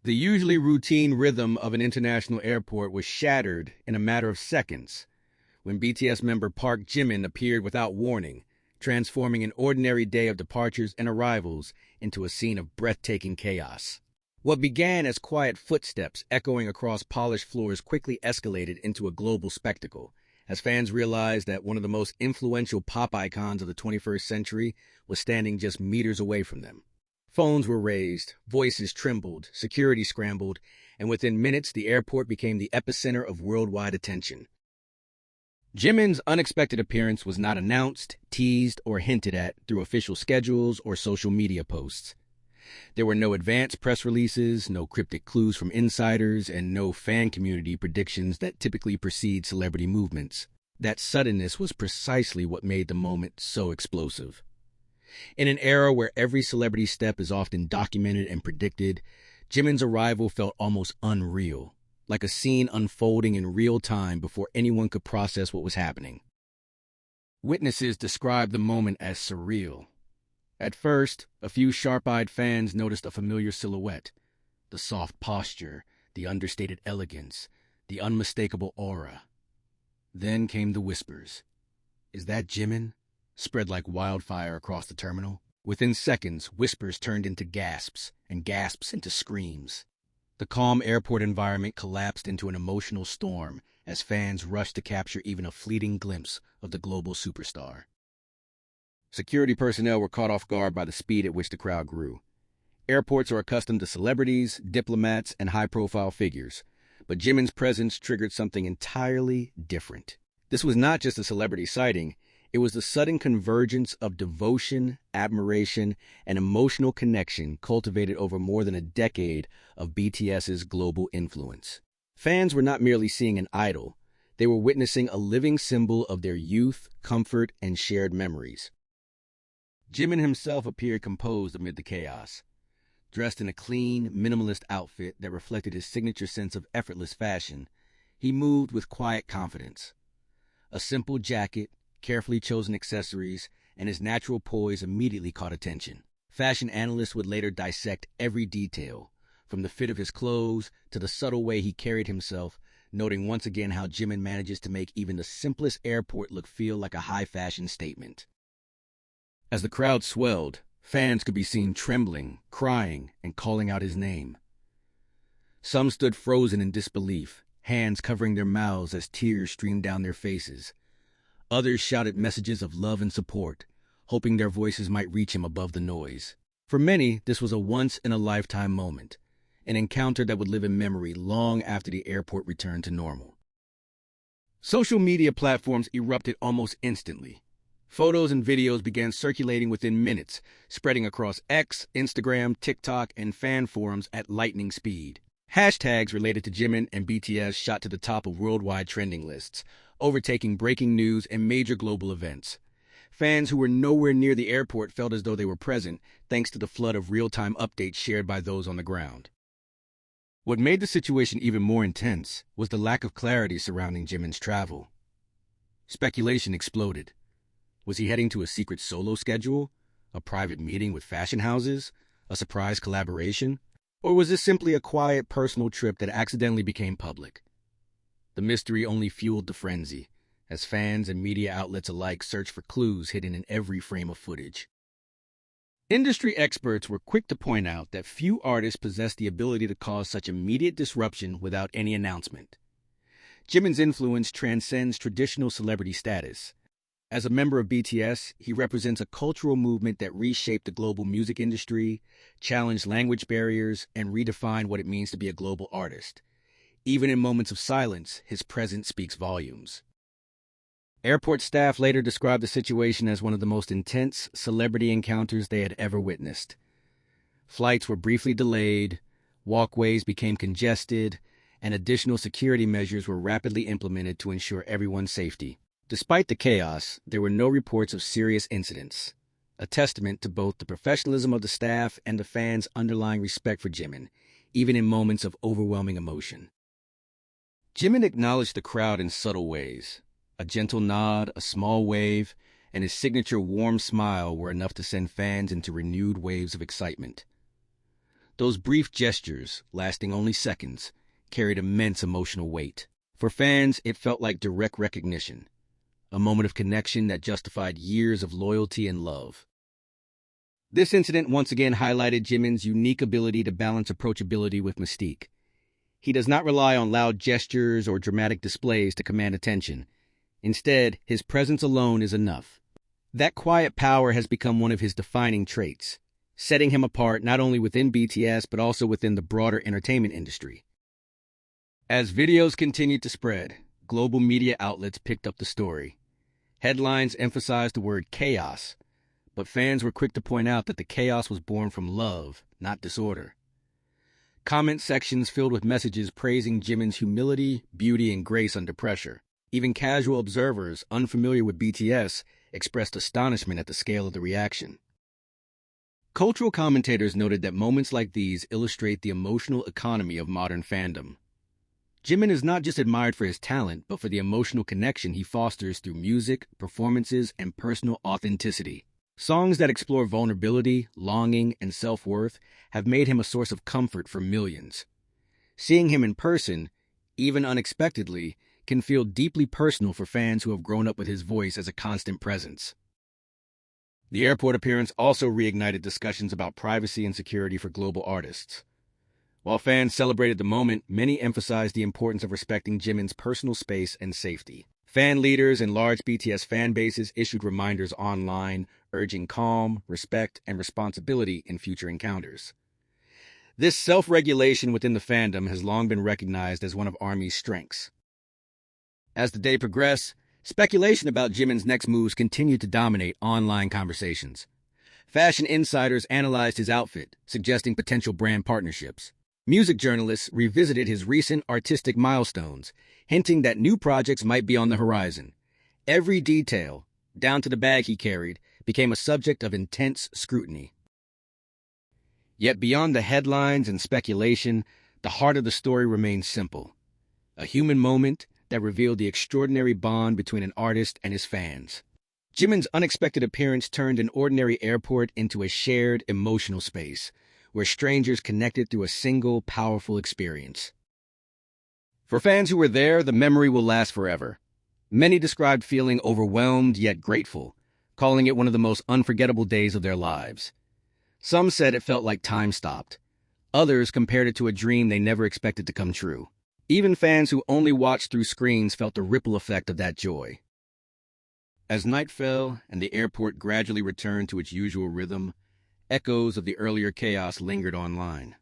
The usually routine rhythm of an international airport was shattered in a matter of seconds when BTS member Park Jimin appeared without warning, transforming an ordinary day of departures and arrivals into a scene of breathtaking chaos. What began as quiet footsteps echoing across polished floors quickly escalated into a global spectacle, as fans realized that one of the most influential pop icons of the 21st century was standing just meters away from them. Phones were raised, voices trembled, security scrambled, and within minutes the airport became the epicenter of worldwide attention. Jimin's unexpected appearance was not announced, teased, or hinted at through official schedules or social media posts. There were no advance press releases, no cryptic clues from insiders, and no fan community predictions that typically precede celebrity movements. That suddenness was precisely what made the moment so explosive. In an era where every celebrity step is often documented and predicted, Jimin's arrival felt almost unreal, like a scene unfolding in real time before anyone could process what was happening. Witnesses described the moment as surreal. At first, a few sharp-eyed fans noticed a familiar silhouette, the soft posture, the understated elegance, the unmistakable aura. Then came the whispers. "Is that Jimin?" spread like wildfire across the terminal. Within seconds, whispers turned into gasps, and gasps into screams. The calm airport environment collapsed into an emotional storm as fans rushed to capture even a fleeting glimpse of the global superstar. Security personnel were caught off guard by the speed at which the crowd grew. Airports are accustomed to celebrities, diplomats, and high-profile figures, but Jimin's presence triggered something entirely different. This was not just a celebrity sighting. It was the sudden convergence of devotion, admiration, and emotional connection cultivated over more than a decade of BTS's global influence. Fans were not merely seeing an idol. They were witnessing a living symbol of their youth, comfort, and shared memories. Jimin himself appeared composed amid the chaos. Dressed in a clean, minimalist outfit that reflected his signature sense of effortless fashion, he moved with quiet confidence. A simple jacket, carefully chosen accessories, and his natural poise immediately caught attention. Fashion analysts would later dissect every detail, from the fit of his clothes to the subtle way he carried himself, noting once again how Jimin manages to make even the simplest airport look feel like a high-fashion statement. As the crowd swelled, fans could be seen trembling, crying, and calling out his name. Some stood frozen in disbelief, hands covering their mouths as tears streamed down their faces. Others shouted messages of love and support, hoping their voices might reach him above the noise. For many, this was a once-in-a-lifetime moment, an encounter that would live in memory long after the airport returned to normal. Social media platforms erupted almost instantly. Photos and videos began circulating within minutes, spreading across X, Instagram, TikTok, and fan forums at lightning speed. Hashtags related to Jimin and BTS shot to the top of worldwide trending lists, overtaking breaking news and major global events. Fans who were nowhere near the airport felt as though they were present, thanks to the flood of real-time updates shared by those on the ground. What made the situation even more intense was the lack of clarity surrounding Jimin's travel. Speculation exploded. Was he heading to a secret solo schedule, a private meeting with fashion houses, a surprise collaboration? Or was this simply a quiet personal trip that accidentally became public? The mystery only fueled the frenzy, as fans and media outlets alike searched for clues hidden in every frame of footage. Industry experts were quick to point out that few artists possess the ability to cause such immediate disruption without any announcement. Jimin's influence transcends traditional celebrity status. As a member of BTS, he represents a cultural movement that reshaped the global music industry, challenged language barriers, and redefined what it means to be a global artist. Even in moments of silence, his presence speaks volumes. Airport staff later described the situation as one of the most intense celebrity encounters they had ever witnessed. Flights were briefly delayed, walkways became congested, and additional security measures were rapidly implemented to ensure everyone's safety. Despite the chaos, there were no reports of serious incidents, a testament to both the professionalism of the staff and the fans' underlying respect for Jimin, even in moments of overwhelming emotion. Jimin acknowledged the crowd in subtle ways. A gentle nod, a small wave, and his signature warm smile were enough to send fans into renewed waves of excitement. Those brief gestures, lasting only seconds, carried immense emotional weight. For fans, it felt like direct recognition, a moment of connection that justified years of loyalty and love. This incident once again highlighted Jimin's unique ability to balance approachability with mystique. He does not rely on loud gestures or dramatic displays to command attention. Instead, his presence alone is enough. That quiet power has become one of his defining traits, setting him apart not only within BTS but also within the broader entertainment industry. As videos continued to spread, global media outlets picked up the story. Headlines emphasized the word chaos, but fans were quick to point out that the chaos was born from love, not disorder. Comment sections filled with messages praising Jimin's humility, beauty, and grace under pressure. Even casual observers, unfamiliar with BTS, expressed astonishment at the scale of the reaction. Cultural commentators noted that moments like these illustrate the emotional economy of modern fandom. Jimin is not just admired for his talent, but for the emotional connection he fosters through music, performances, and personal authenticity. Songs that explore vulnerability, longing, and self-worth have made him a source of comfort for millions. Seeing him in person, even unexpectedly, can feel deeply personal for fans who have grown up with his voice as a constant presence. The airport appearance also reignited discussions about privacy and security for global artists. While fans celebrated the moment, many emphasized the importance of respecting Jimin's personal space and safety. Fan leaders and large BTS fan bases issued reminders online, urging calm, respect, and responsibility in future encounters. This self-regulation within the fandom has long been recognized as one of ARMY's strengths. As the day progressed, speculation about Jimin's next moves continued to dominate online conversations. Fashion insiders analyzed his outfit, suggesting potential brand partnerships. Music journalists revisited his recent artistic milestones, hinting that new projects might be on the horizon. Every detail, down to the bag he carried, became a subject of intense scrutiny. Yet beyond the headlines and speculation, the heart of the story remained simple. A human moment that revealed the extraordinary bond between an artist and his fans. Jimin's unexpected appearance turned an ordinary airport into a shared emotional space, where strangers connected through a single, powerful experience. For fans who were there, the memory will last forever. Many described feeling overwhelmed yet grateful, calling it one of the most unforgettable days of their lives. Some said it felt like time stopped. Others compared it to a dream they never expected to come true. Even fans who only watched through screens felt the ripple effect of that joy. As night fell and the airport gradually returned to its usual rhythm, echoes of the earlier chaos lingered online.